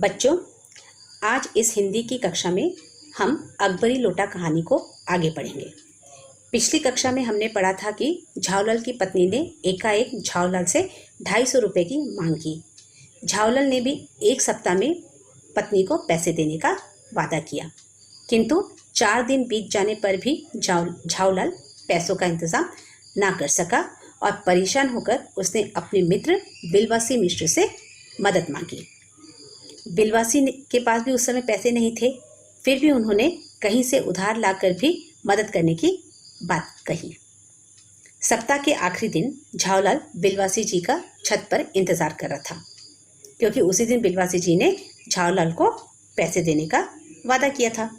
बच्चों, आज इस हिंदी की कक्षा में हम अकबरी लोटा कहानी को आगे पढ़ेंगे। पिछली कक्षा में हमने पढ़ा था कि झावलाल की पत्नी ने एकाएक झावलाल से 250 रुपये की मांग की। झावलाल ने भी एक सप्ताह में पत्नी को पैसे देने का वादा किया, किंतु 4 दिन बीत जाने पर भी झावलाल पैसों का इंतजाम ना कर सका और परेशान होकर उसने अपने मित्र बिलवासी मिश्र से मदद मांगी। बिलवासी के पास भी उस समय पैसे नहीं थे, फिर भी उन्होंने कहीं से उधार लाकर भी मदद करने की बात कही। सप्ताह के आखिरी दिन झावलाल बिलवासी जी का छत पर इंतजार कर रहा था, क्योंकि उसी दिन बिलवासी जी ने झावलाल को पैसे देने का वादा किया था।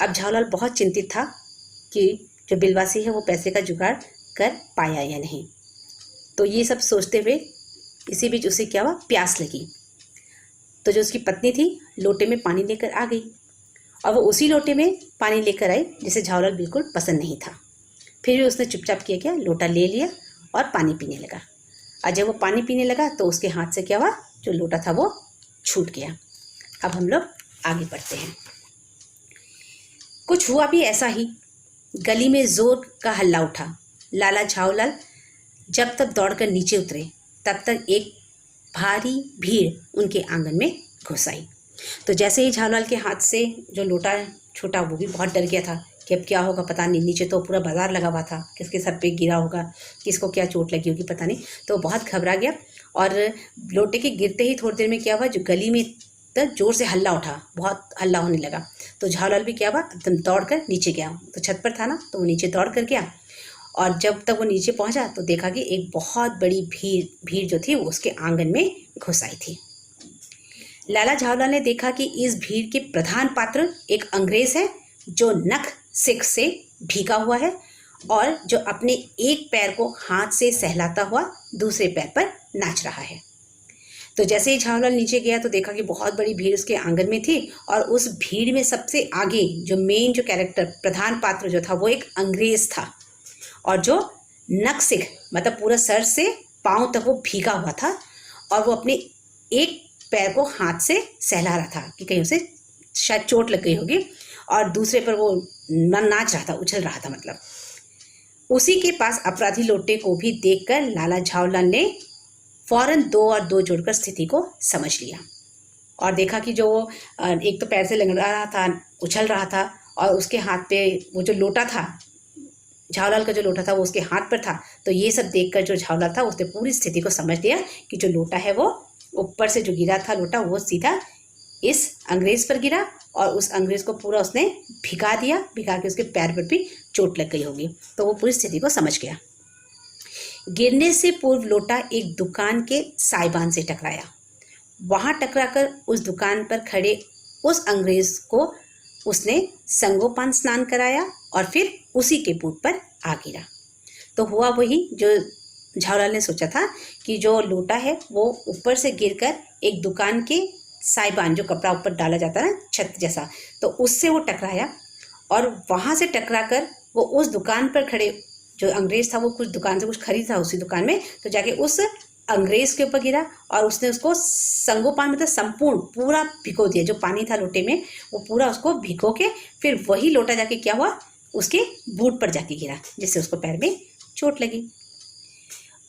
अब झावलाल बहुत चिंतित था कि जो बिलवासी है वो पैसे का जुगाड़ कर पाया या नहीं। तो ये सब सोचते हुए इसी बीच उसे क्या हुआ, प्यास लगी। तो जो उसकी पत्नी थी लोटे में पानी लेकर आ गई और वो उसी लोटे में पानी लेकर आई जिसे झावलाल बिल्कुल पसंद नहीं था। फिर भी उसने चुपचाप किया क्या, लोटा ले लिया और पानी पीने लगा। और जब वो पानी पीने लगा तो उसके हाथ से क्या हुआ, जो लोटा था वो छूट गया। अब हम लोग आगे बढ़ते हैं। कुछ हुआ भी ऐसा ही। गली में जोर का हल्ला उठा। लाला झावलाल जब तक दौड़कर नीचे उतरे तब तक एक भारी भीड़ उनके आंगन में घुस आई। तो जैसे ही झावलाल के हाथ से जो लोटा छूटा, वो भी बहुत डर गया था कि अब क्या होगा पता नहीं। नीचे तो पूरा बाजार लगा हुआ था, किसके सर पे गिरा होगा, किसको क्या चोट लगी होगी पता नहीं। तो बहुत घबरा गया और लोटे के गिरते ही थोड़ी देर में क्या हुआ, जो गली में तक जोर से हल्ला उठा, बहुत हल्ला होने लगा। तो झावलाल भी क्या हुआ, एकदम दौड़ कर नीचे गया। तो छत पर था ना, तो वो नीचे दौड़ कर गया और जब तक वो नीचे पहुंचा तो देखा कि एक बहुत बड़ी भीड़ जो थी वो उसके आंगन में घुस आई थी। लाला झावलाल ने देखा कि इस भीड़ के प्रधान पात्र एक अंग्रेज है जो नख सिक से भीगा हुआ है और जो अपने एक पैर को हाथ से सहलाता हुआ दूसरे पैर पर नाच रहा है। तो जैसे ही झावलाल नीचे गया तो देखा कि बहुत बड़ी भीड़ उसके आंगन में थी और उस भीड़ में सबसे आगे जो मेन जो कैरेक्टर, प्रधान पात्र जो था वो एक अंग्रेज था और जो नखसिक मतलब पूरा सर से पांव तक वो भीगा हुआ था और वो अपने एक पैर को हाथ से सहला रहा था कि कहीं उसे शायद चोट लग गई होगी और दूसरे पर वो नाच रहा था, उछल रहा था। मतलब उसी के पास अपराधी लोटे को भी देखकर लाला झावलाल ने फौरन 2 और 2 जोड़कर स्थिति को समझ लिया और देखा कि जो एक तो पैर से लंगड़ा रहा था, उछल रहा था और उसके हाथ पे वो जो लोटा था, झावलाल का जो लोटा था वो उसके हाथ पर था। तो ये सब देखकर जो झावलाल था उसने पूरी स्थिति को समझ लिया कि जो लोटा है वो ऊपर से जो गिरा था लोटा वो सीधा इस अंग्रेज पर गिरा और उस अंग्रेज को पूरा उसने भिगा दिया, भिगा के उसके पैर पर भी चोट लग गई होगी। तो वो पूरी स्थिति को समझ गया। गिरने से पूर्व लोटा एक दुकान के साइबान से टकराया। वहां टकराकर उस दुकान पर खड़े उस अंग्रेज को उसने संगोपान स्नान कराया और फिर उसी के बूट पर आ गिरा। तो हुआ वही जो झावलाल ने सोचा था कि जो लोटा है वो ऊपर से गिरकर एक दुकान के साइबान, जो कपड़ा ऊपर डाला जाता है ना छत जैसा, तो उससे वो टकराया और वहां से टकराकर वो उस दुकान पर खड़े जो अंग्रेज था वो कुछ दुकान से कुछ खरीद था उसी दुकान में, तो जाके उस अंग्रेज के ऊपर गिरा और उसने उसको संगोपान मतलब संपूर्ण पूरा भिगो दिया। जो पानी था लोटे में वो पूरा उसको भिगो के फिर वही लोटा जाके क्या हुआ, उसके बूट पर जाके गिरा, जिससे उसको पैर में चोट लगी।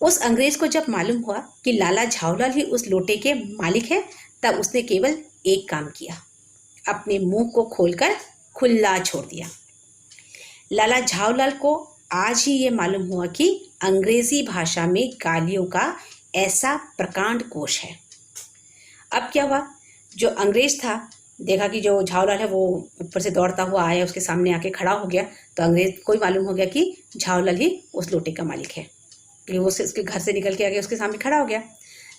उस अंग्रेज को जब मालूम हुआ कि लाला झावलाल ही उस लोटे के मालिक है, तब उसने केवल एक काम किया, अपने मुंह को खोलकर खुला छोड़ दिया। लाला झावलाल को आज ही ये मालूम हुआ कि अंग्रेजी भाषा में गालियों का ऐसा प्रकांड कोश है। अब क्या हुआ, जो अंग्रेज था देखा कि जो झावलाल है वो ऊपर से दौड़ता हुआ आया, उसके सामने आके खड़ा हो गया। तो अंग्रेज को मालूम हो गया कि झावलाल ही उस लोटे का मालिक है, क्योंकि वो उसके घर से निकल के आ गया, उसके सामने खड़ा हो गया।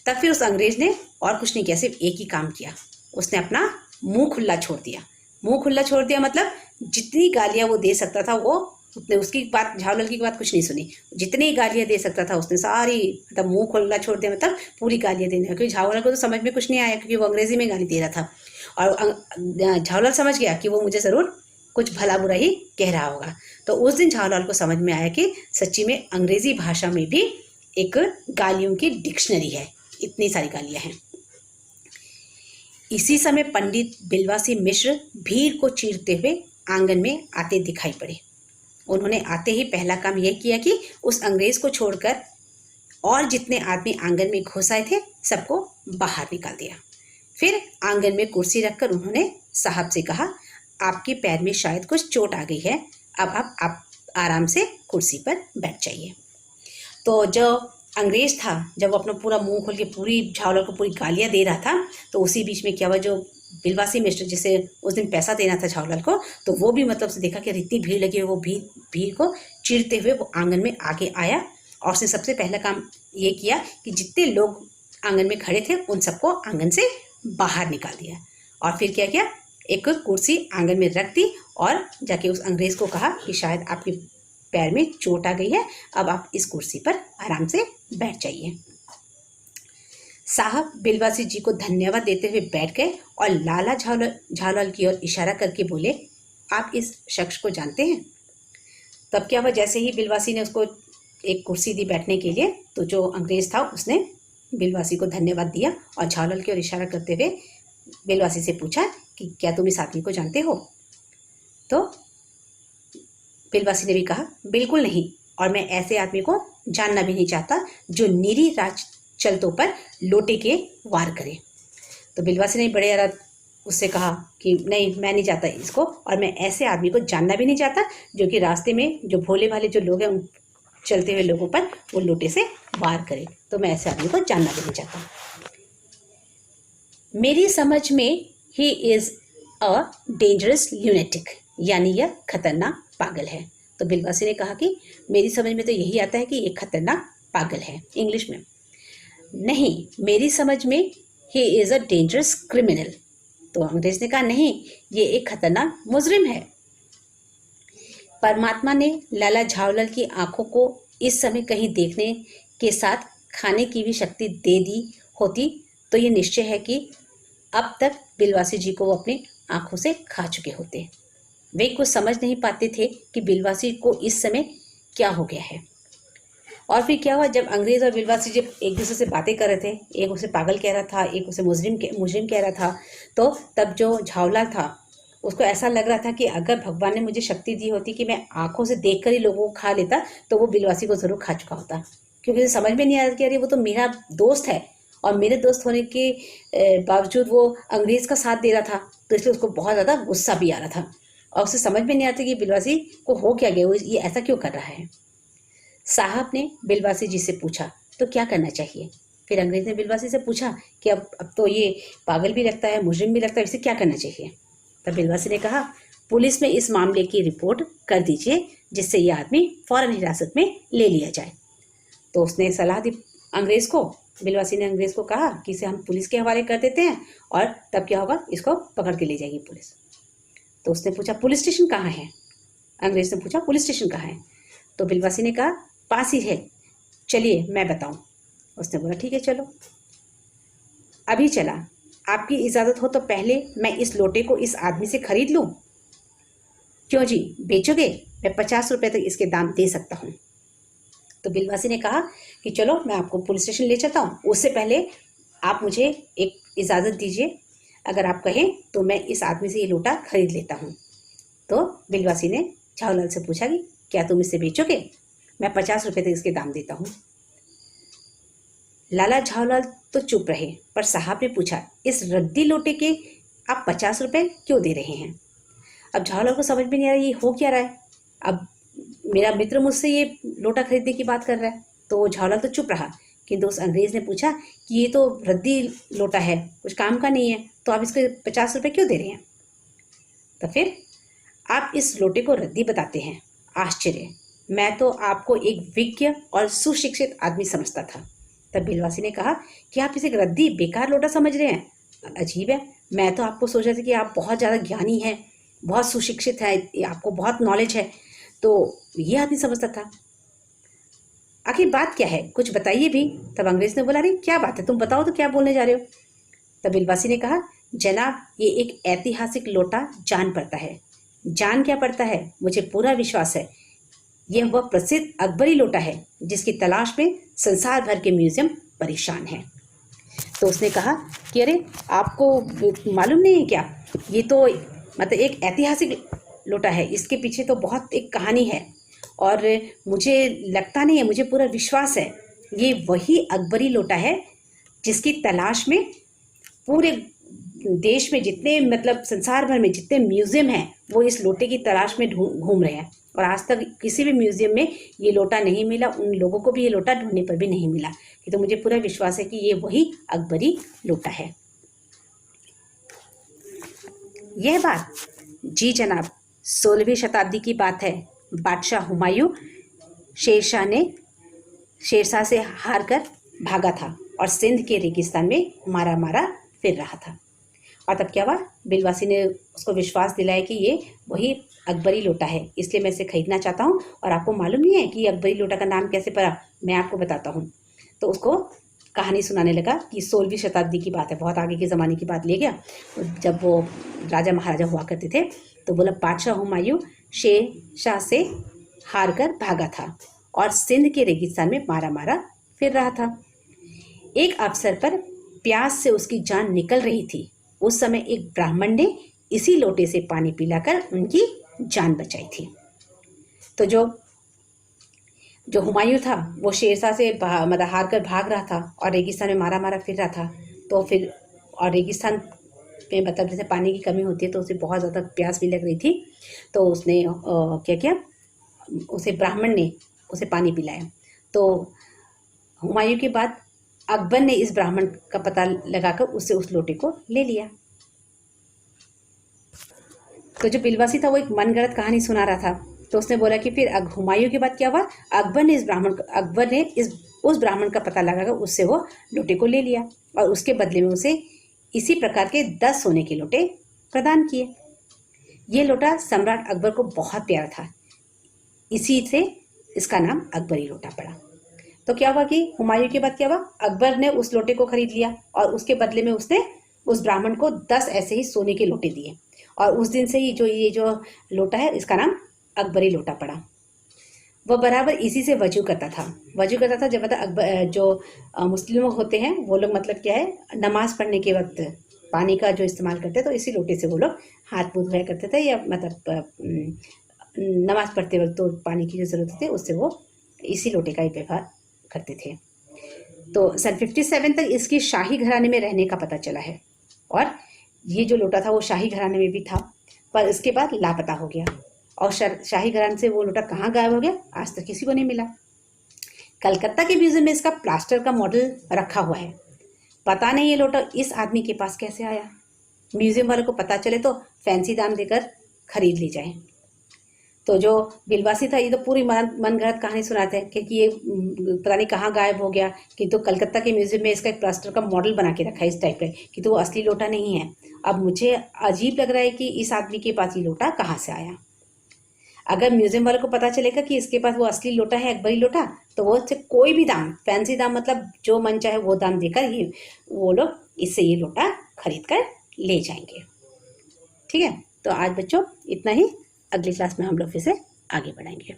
तब फिर उस अंग्रेज ने और कुछ नहीं किया, सिर्फ एक ही काम किया, उसने अपना मुंह खुला छोड़ दिया। मुंह खुला छोड़ दिया मतलब जितनी गालियां वो दे सकता था वो उसने, उसकी बात, झावलाल की बात कुछ नहीं सुनी। जितनी गालियां दे सकता था उसने सारी, मतलब मुंह खुला छोड़ दिया मतलब पूरी गालियां देने, क्योंकि झावलाल को तो समझ में कुछ नहीं आया क्योंकि वो अंग्रेजी में गाली दे रहा था और झावलाल समझ गया कि वो मुझे ज़रूर कुछ भला बुरा ही कह रहा होगा। तो उस दिन झावलाल को समझ में आया कि सच्ची में अंग्रेजी भाषा में भी एक गालियों की डिक्शनरी है, इतनी सारी गालियां हैं। इसी समय पंडित बिलवासी मिश्र भीड़ को चीरते हुए आंगन में आते दिखाई पड़े। उन्होंने आते ही पहला काम यह किया कि उस अंग्रेज को छोड़कर और जितने आदमी आंगन में घुस आए थे सबको बाहर निकाल दिया। फिर आंगन में कुर्सी रखकर उन्होंने साहब से कहा, आपके पैर में शायद कुछ चोट आ गई है, अब आप आराम से कुर्सी पर बैठ जाइए। तो जो अंग्रेज था, जब वो अपना पूरा मुंह खोल के पूरी झावलर को पूरी गालियां दे रहा था, तो उसी बीच में क्या हुआ, जो बिलवासी मिश्र जिसे उस दिन पैसा देना था झावलर को, तो वो भी मतलब से देखा कि इतनी भीड़ लगी है, वो भीड़ को चीरते हुए वो आंगन में आगे आया और उसने सबसे पहला काम ये किया कि जितने लोग आंगन में खड़े थे उन सबको आंगन से बाहर निकाल दिया। और फिर क्या किया, एक कुर्सी आंगन में रख दी और जाके उस अंग्रेज को कहा कि शायद आपके पैर में चोट आ गई है, अब आप इस कुर्सी पर आराम से बैठ जाइए। साहब बिलवासी जी को धन्यवाद देते हुए बैठ गए और लाला झावलाल की ओर इशारा करके बोले, आप इस शख्स को जानते हैं? तब क्या हुआ, जैसे ही बिलवासी ने उसको एक कुर्सी दी बैठने के लिए, तो जो अंग्रेज था उसने बिलवासी को धन्यवाद दिया और झावलाल की ओर इशारा करते हुए बिलवासी से पूछा कि क्या तुम इस आदमी को जानते हो? तो बिलवासी ने भी कहा, बिल्कुल नहीं, और मैं ऐसे आदमी को जानना भी नहीं चाहता जो निरी राज चलतों पर लोटे के वार करे। तो बिलवासी ने बड़े यार उससे कहा कि नहीं, मैं नहीं चाहता इसको, और मैं ऐसे आदमी को जानना भी नहीं चाहता जो कि रास्ते में जो भोले भाले जो लोग हैं उन चलते हुए लोगों पर वो लोटे से वार करे, तो मैं ऐसे आदमी को जानना भी नहीं चाहता। मेरी समझ में he is a dangerous lunatic, यानी यह खतरनाक पागल है। तो बिलवासी ने कहा कि मेरी समझ में तो यही आता है कि ये खतरनाक पागल है, इंग्लिश में। नहीं, मेरी समझ में he is a dangerous criminal. तो अंग्रेज ने कहा, नहीं, ये एक खतरनाक मुजरिम है। परमात्मा ने लाला झावलाल की आंखों को इस समय कहीं देखने के साथ खाने की भी शक्ति दे दी होती तो ये निश्चय है कि अब तक बिलवासी जी को वो अपनी आंखों से खा चुके होते। वे कुछ समझ नहीं पाते थे कि बिलवासी को इस समय क्या हो गया है। और फिर क्या हुआ, जब अंग्रेज और बिलवासी जब एक दूसरे से बातें कर रहे थे, एक उसे पागल कह रहा था, एक उसे मुजरिम कह रहा था, तो तब जो झावलाल था उसको ऐसा लग रहा था कि अगर भगवान ने मुझे शक्ति दी होती कि मैं आंखों से देखकर ही लोगों को खा लेता, तो वो बिलवासी को जरूर खा चुका होता, क्योंकि उसे समझ में नहीं आ रहा कि अरे वो तो मेरा दोस्त है और मेरे दोस्त होने के बावजूद वो अंग्रेज का साथ दे रहा था, तो इसलिए उसको बहुत ज़्यादा गुस्सा भी आ रहा था और उसे समझ में नहीं आता कि बिलवासी को हो क्या गया, वो ये ऐसा क्यों कर रहा है। साहब ने बिलवासी जी से पूछा, तो क्या करना चाहिए? फिर अंग्रेज ने बिलवासी से पूछा कि अब तो ये पागल भी लगता है, मुजरिम भी लगता है, इसे क्या करना चाहिए? तब बिलवासी ने कहा, पुलिस में इस मामले की रिपोर्ट कर दीजिए जिससे ये आदमी फौरन हिरासत में ले लिया जाए। तो उसने सलाह दी अंग्रेज को, बिलवासी ने अंग्रेज को कहा कि इसे हम पुलिस के हवाले कर देते हैं और तब क्या होगा, इसको पकड़ के ले जाएगी पुलिस। तो उसने पूछा, पुलिस स्टेशन कहाँ है? अंग्रेज ने पूछा, पुलिस स्टेशन कहाँ है? तो बिलवासी ने कहा, पास ही है, चलिए मैं बताऊं। उसने बोला, ठीक है चलो। अभी चला, आपकी इजाज़त हो तो पहले मैं इस लोटे को इस आदमी से खरीद लूं। क्यों जी, बेचोगे? मैं 50 रुपये तक इसके दाम दे सकता हूँ। तो बिलवासी ने कहा कि चलो मैं आपको पुलिस स्टेशन ले चलता हूँ, उससे पहले आप मुझे एक इजाज़त दीजिए, अगर आप कहें तो मैं इस आदमी से ये लोटा खरीद लेता हूँ। तो बिलवासी ने झावलाल से पूछा कि क्या तुम इसे बेचोगे? मैं 50 रुपये तक इसके दाम देता हूँ। लाला झावलाल तो चुप रहे, पर साहब ने पूछा, इस रद्दी लोटे के आप 50 रुपये क्यों दे रहे हैं? अब झावलाल को समझ में नहीं आ रहा ये हो क्या रहा है। अब मेरा मित्र मुझसे ये लोटा खरीदने की बात कर रहा है, तो झावलाल तो चुप रहा, किंतु उस अंग्रेज ने पूछा कि ये तो रद्दी लोटा है, कुछ काम का नहीं है, तो आप इसके 50 रुपये क्यों दे रहे हैं? तो फिर आप इस लोटे को रद्दी बताते हैं, आश्चर्य, मैं तो आपको एक विज्ञ और सुशिक्षित आदमी समझता था। तब बिलवासी ने कहा कि आप इसे रद्दी बेकार लोटा समझ रहे हैं, अजीब है, मैं तो आपको सोच रहा था कि आप बहुत ज़्यादा ज्ञानी हैं, बहुत सुशिक्षित है, आपको बहुत नॉलेज है, तो ये आदमी समझता था। आखिर बात क्या है, कुछ बताइए भी। तब अंग्रेज ने बोला, अरे क्या बात है, तुम बताओ तो क्या बोलने जा रहे हो? तब बिलवासी ने कहा, जनाब ये एक ऐतिहासिक लोटा जान पड़ता है। जान क्या पड़ता है, मुझे पूरा विश्वास है यह वह प्रसिद्ध अकबरी लोटा है जिसकी तलाश में संसार भर के म्यूजियम परेशान हैं। तो उसने कहा कि अरे आपको मालूम नहीं है क्या, ये तो मतलब एक ऐतिहासिक लोटा है, इसके पीछे तो बहुत एक कहानी है और मुझे लगता नहीं है, मुझे पूरा विश्वास है ये वही अकबरी लोटा है जिसकी तलाश में पूरे देश में जितने मतलब संसार भर में जितने म्यूज़ियम हैं वो इस लोटे की तलाश में घूम रहे हैं और आज तक किसी भी म्यूज़ियम में ये लोटा नहीं मिला, उन लोगों को भी ये लोटा ढूंढने पर भी नहीं मिला। कि तो मुझे पूरा विश्वास है कि ये वही अकबरी लोटा है। यह बात जी जनाब 16वीं शताब्दी की बात है। बादशाह हुमायूं शेरशाह से हार कर भागा था और सिंध के रेगिस्तान में मारा मारा फिर रहा था। और तब क्या हुआ, बिलवासी ने उसको विश्वास दिलाया कि ये वही अकबरी लोटा है, इसलिए मैं इसे खरीदना चाहता हूँ। और आपको मालूम नहीं है कि अकबरी लोटा का नाम कैसे पड़ा, मैं आपको बताता हूँ। तो उसको कहानी सुनाने लगा कि 16वीं शताब्दी की बात है, बहुत आगे के ज़माने की बात ले गया। जब वो राजा महाराजा हुआ करते थे तो बोला बादशाह हुमायूं शेरशाह से हार कर भागा था और सिंध के रेगिस्तान में मारा मारा फिर रहा था। एक अवसर पर प्यास से उसकी जान निकल रही थी। उस समय एक ब्राह्मण ने इसी लोटे से पानी पिलाकर उनकी जान बचाई थी। तो जो हुमायूं था वो शेरशाह से मतलब हार कर भाग रहा था और रेगिस्तान में मारा मारा फिर रहा था। तो फिर और रेगिस्तान में मतलब जैसे पानी की कमी होती है तो उसे बहुत ज़्यादा प्यास भी लग रही थी। तो उसने क्या किया, उसे ब्राह्मण ने उसे पानी पिलाया। तो हुमायूं के बाद अकबर ने इस ब्राह्मण का पता लगाकर उससे उस लोटे को ले लिया। तो जो बिलवासी था वो एक मनगढ़ंत कहानी सुना रहा था। तो उसने बोला कि फिर हुमायूं के बाद क्या हुआ, अकबर ने उस ब्राह्मण का पता लगाकर उससे वो लोटे को ले लिया और उसके बदले में उसे इसी प्रकार के 10 सोने के लोटे प्रदान किए। ये लोटा सम्राट अकबर को बहुत प्यारा था, इसी से इसका नाम अकबरी लोटा पड़ा। तो क्या हुआ कि हुमायूं के बाद क्या हुआ, अकबर ने उस लोटे को खरीद लिया और उसके बदले में उसने उस ब्राह्मण को 10 ऐसे ही सोने के लोटे दिए और उस दिन से ही ये जो लोटा है इसका नाम अकबरी लोटा पड़ा। वह बराबर इसी से वजू करता था जब मतलब अकबर जो मुस्लिम होते हैं वो लोग मतलब क्या है, नमाज पढ़ने के वक्त पानी का जो इस्तेमाल करते तो इसी लोटे से वो लोग हाथ मुँह धोया करते थे, या मतलब नमाज पढ़ते वक्त तो पानी की जो ज़रूरत थी उससे वो इसी लोटे का ही व्यवहार करते थे। तो सन 57 तक इसकी शाही घराने में रहने का पता चला है और ये जो लोटा था वो शाही घराने में भी था, पर इसके बाद लापता हो गया और शाही घराने से वो लोटा कहाँ गायब हो गया आज तक किसी को नहीं मिला। कलकत्ता के म्यूजियम में इसका प्लास्टर का मॉडल रखा हुआ है। पता नहीं ये लोटा इस आदमी के पास कैसे आया, म्यूजियम वालों को पता चले तो फैंसी दाम देकर खरीद ली जाए। तो जो बिलवासी था ये तो पूरी मनगढ़ंत कहानी सुनाते हैं कि ये पता नहीं कहाँ गायब हो गया, किंतु कलकत्ता के म्यूजियम में इसका एक प्लास्टर का मॉडल बना के रखा है इस टाइप का, कि तो वो असली लोटा नहीं है। अब मुझे अजीब लग रहा है कि इस आदमी के पास ये लोटा कहाँ से आया। अगर म्यूजियम वालों को पता चलेगा कि इसके पास वो असली लोटा है, अकबरी लोटा, तो वो कोई भी दाम, फैंसी दाम मतलब जो मन चाहे वो दाम देकर वो लोग इससे ये लोटा खरीद कर ले जाएंगे। ठीक है, तो आज बच्चों इतना ही, अगली क्लास में हम लोग फिर से आगे बढ़ेंगे।